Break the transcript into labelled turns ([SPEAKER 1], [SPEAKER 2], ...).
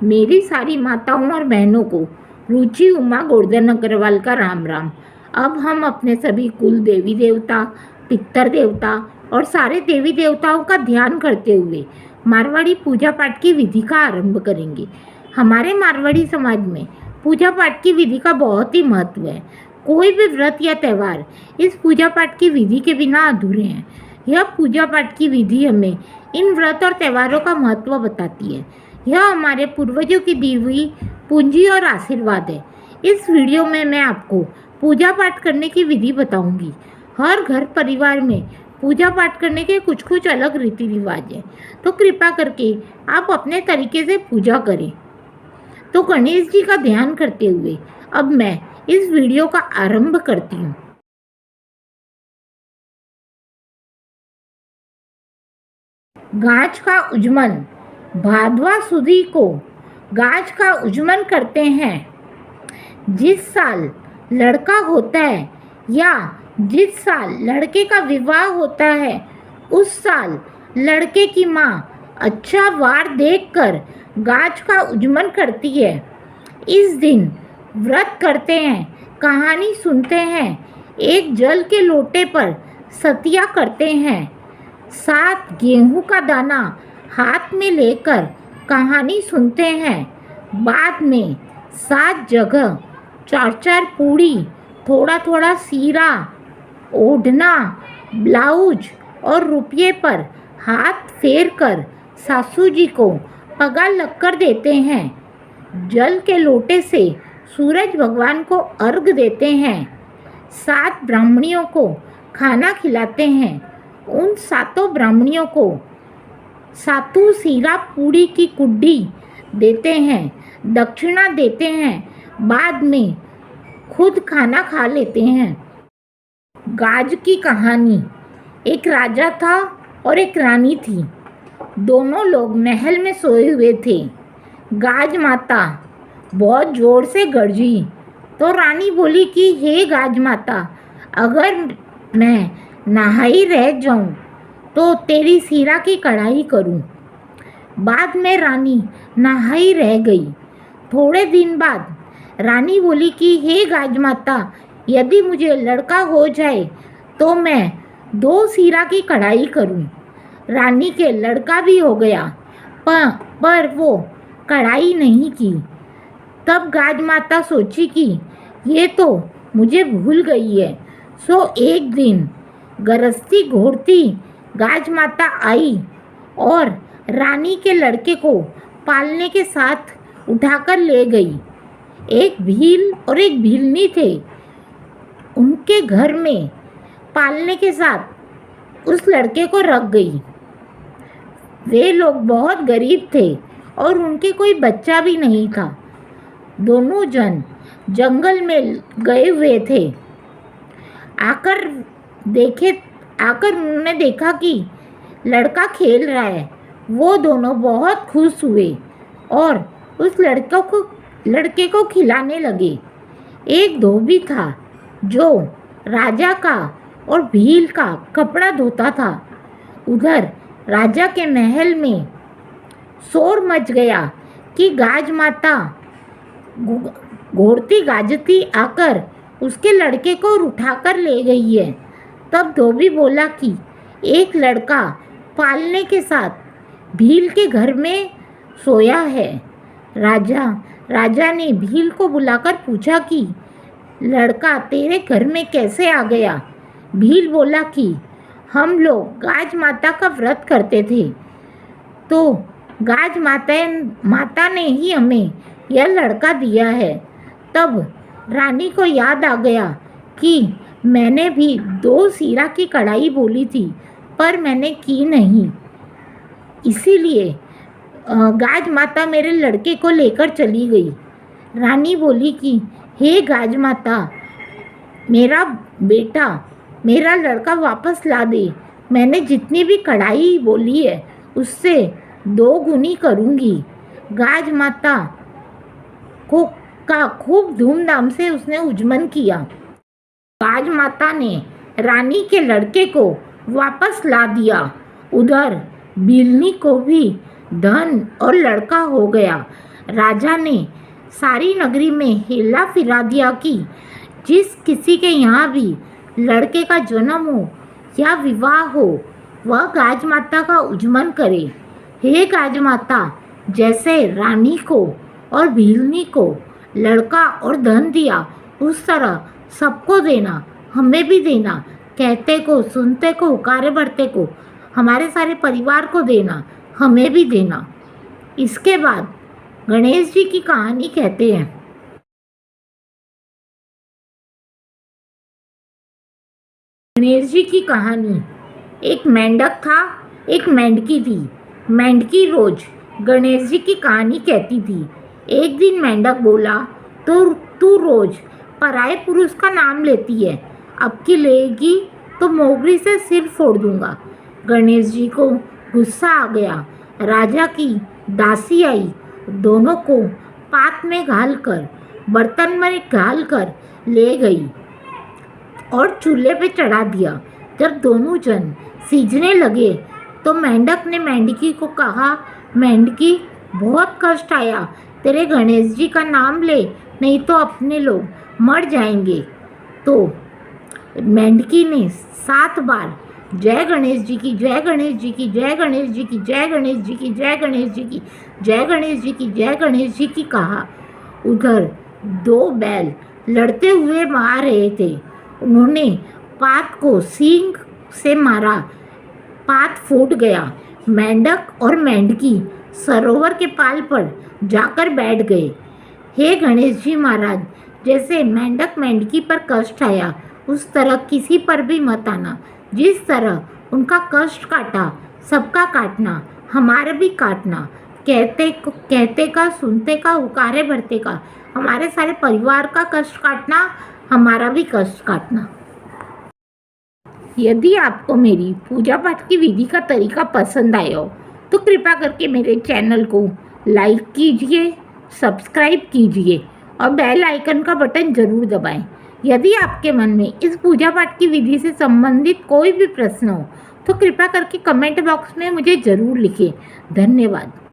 [SPEAKER 1] मेरी सारी माताओं और बहनों को रुचि उमा गोवर्धन अग्रवाल का राम राम। अब हम अपने सभी कुल देवी देवता, पितर देवता और सारे देवी देवताओं का ध्यान करते हुए मारवाड़ी पूजा पाठ की विधि का आरंभ करेंगे। हमारे मारवाड़ी समाज में पूजा पाठ की विधि का बहुत ही महत्व है। कोई भी व्रत या त्यौहार इस पूजा पाठ की विधि के बिना अधूरे हैं। यह पूजा पाठ की विधि हमें इन व्रत और त्योहारों का महत्व बताती है। यह हमारे पूर्वजों की दी हुई पूंजी और आशीर्वाद है। इस वीडियो में मैं आपको पूजा पाठ करने की विधि बताऊंगी। हर घर परिवार में पूजा पाठ करने के कुछ कुछ अलग रीति रिवाज हैं, तो कृपा करके आप अपने तरीके से पूजा करें। तो गणेश जी का ध्यान करते हुए अब मैं इस वीडियो का आरंभ करती हूँ। गाज का उज्जमन। भादवा सुदी को गाज का उज्जमन करते हैं। जिस साल लड़का होता है या जिस साल लड़के का विवाह होता है उस साल लड़के की माँ अच्छा वार देखकर गाज का उज्जमन करती है। इस दिन व्रत करते हैं, कहानी सुनते हैं, एक जल के लोटे पर सतिया करते हैं, 7 गेहूं का दाना हाथ में लेकर कहानी सुनते हैं। बाद में 7 जगह 4-4 पूड़ी, थोड़ा थोड़ा सीरा, ओढ़ना, ब्लाउज और रुपये पर हाथ फेर कर सासू जी को पगा लगकर देते हैं। जल के लोटे से सूरज भगवान को अर्घ देते हैं। 7 ब्राह्मणियों को खाना खिलाते हैं। उन 7 ब्राह्मणियों को 7 सीरा पूड़ी की कुड्डी देते हैं, दक्षिणा देते हैं। बाद में खुद खाना खा लेते हैं। गाज की कहानी। एक राजा था और एक रानी थी। दोनों लोग महल में सोए हुए थे। गाज माता बहुत जोर से गरजी तो रानी बोली कि हे गाज माता, अगर मैं नहाई रह जाऊं तो तेरी सीरा की कढ़ाई करूं। बाद में रानी नहाई रह गई। थोड़े दिन बाद रानी बोली कि हे गाज माता, यदि मुझे लड़का हो जाए तो मैं 2 सीरा की कढ़ाई करूं। रानी के लड़का भी हो गया, पर वो कढ़ाई नहीं की। तब गाज माता सोची कि ये तो मुझे भूल गई है। सो एक दिन गरजती घोरती गाज माता आई और रानी के लड़के को पालने के साथ उठाकर ले गई। एक भील और एक भीलनी थे। उनके घर में पालने के साथ उस लड़के को रख गई। वे लोग बहुत गरीब थे और उनके कोई बच्चा भी नहीं था। दोनों जन जंगल में गए हुए थे। आकर उन्होंने देखा कि लड़का खेल रहा है। वो दोनों बहुत खुश हुए और उस लड़के को खिलाने लगे। एक धोबी था जो राजा का और भील का कपड़ा धोता था। उधर राजा के महल में शोर मच गया कि गाज माता घोड़ती गाजती आकर उसके लड़के को उठाकर ले गई है। तब धोबी बोला कि एक लड़का पालने के साथ भील के घर में सोया है। राजा ने भील को बुलाकर पूछा कि लड़का तेरे घर में कैसे आ गया। भील बोला कि हम लोग गाज माता का व्रत करते थे, तो गाज माता ने ही हमें यह लड़का दिया है। तब रानी को याद आ गया कि मैंने भी 2 सीरा की कढ़ाई बोली थी, पर मैंने की नहीं। इसीलिए गाज माता मेरे लड़के को लेकर चली गई। रानी बोली कि हे गाज माता, मेरा बेटा, मेरा लड़का वापस ला दे। मैंने जितनी भी कढ़ाई बोली है उससे 2 गुनी करूँगी। गाज माता का खूब धूमधाम से उसने उज्जमन किया। गाज माता ने रानी के लड़के को वापस ला दिया। उधर बिलनी को भी धन और लड़का हो गया। राजा ने सारी नगरी में हेला फिरा दिया कि जिस किसी के यहाँ भी लड़के का जन्म हो या विवाह हो वह गाज माता का उज्जमन करे। हे गाज माता, जैसे रानी को और भीलनी को लड़का और धन दिया उस तरह सबको देना, हमें भी देना। कहते को, सुनते को, हुकारे भरते को, हमारे सारे परिवार को देना, हमें भी देना। इसके बाद गणेश जी की कहानी कहते हैं। गणेश जी की कहानी। एक मेंढक था, एक मेंढकी थी। मेंढकी रोज गणेश जी की कहानी कहती थी। एक दिन मेंढक बोला, तो तू रोज पराये पुरुष का नाम लेती है, अब की लेगी तो मोगरी से सिर फोड़ दूंगा। गणेश जी को गुस्सा आ गया। राजा की दासी आई, दोनों को पात में घालकर, बर्तन में घालकर ले गई और चूल्हे पे चढ़ा दिया। जब दोनों जन सीजने लगे तो मेंढक ने मेंढकी को कहा, मेंढकी बहुत कष्ट आया, तेरे गणेश जी का नाम ले, नहीं तो अपने लोग मर जाएंगे। तो मेंढकी ने 7 बार जय गणेश जी की, जय गणेश जी की, जय गणेश जी की, जय गणेश जी की, जय गणेश जी की, जय गणेश जी की, जय गणेश जी की कहा। उधर 2 बैल लड़ते हुए मार रहे थे। उन्होंने पात को सींग से मारा, पात फूट गया। मेंढक और मेंढकी सरोवर के पाल पर जाकर बैठ गए। हे गणेश जी महाराज, जैसे मेंढक मेंढकी पर कष्ट आया उस तरह किसी पर भी मत आना। जिस तरह उनका कष्ट काटा सबका काटना, हमारा भी काटना। कहते का, सुनते का, हुकारे भरते का, हमारे सारे परिवार का कष्ट काटना, हमारा भी कष्ट काटना। यदि आपको मेरी पूजा पाठ की विधि का तरीका पसंद आया हो तो कृपया करके मेरे चैनल को लाइक कीजिए, सब्सक्राइब कीजिए और बेल आइकन का बटन ज़रूर दबाएं। यदि आपके मन में इस पूजा पाठ की विधि से संबंधित कोई भी प्रश्न हो तो कृपया करके कमेंट बॉक्स में मुझे ज़रूर लिखें। धन्यवाद।